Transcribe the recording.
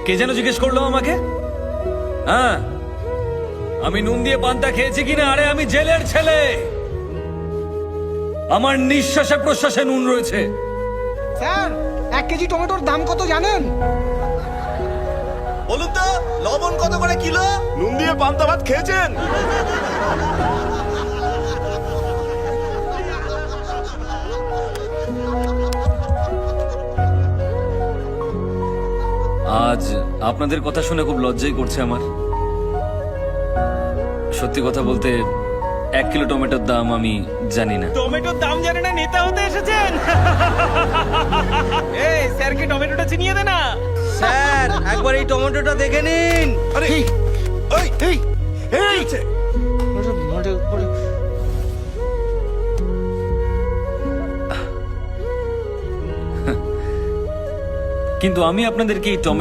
কে যেন জিজ্ঞেস করলো আমাকে? হ্যাঁ, আমি নুন দিয়ে পান্তা খেয়েছি কিনা? আরে আমি জেলের ছেলে, আমার নিঃশ্বাসে প্রশ্বাসে নুন রয়েছে। স্যার 1 কেজি টমেটোর দাম কত জানেন? বলুন তো, লবণ কত করে কিলো? নুন দিয়ে পান্তা ভাত খেয়েছেন? আজ আপনাদের কথা শুনে খুব লজ্জাই করছে আমার। সত্যি কথা বলতে 1 কিলো টমেটোর দাম আমি জানি না। টমেটোর দাম জানে না, নেতা হতে এসেছেন? এই স্যারকে টমেটোটা চিনিয়ে দে না। স্যার একবার এই টমেটোটা দেখে নিন। আরে এই এই এই কিন্তু আমি আপনাদেরকে এই টমেটো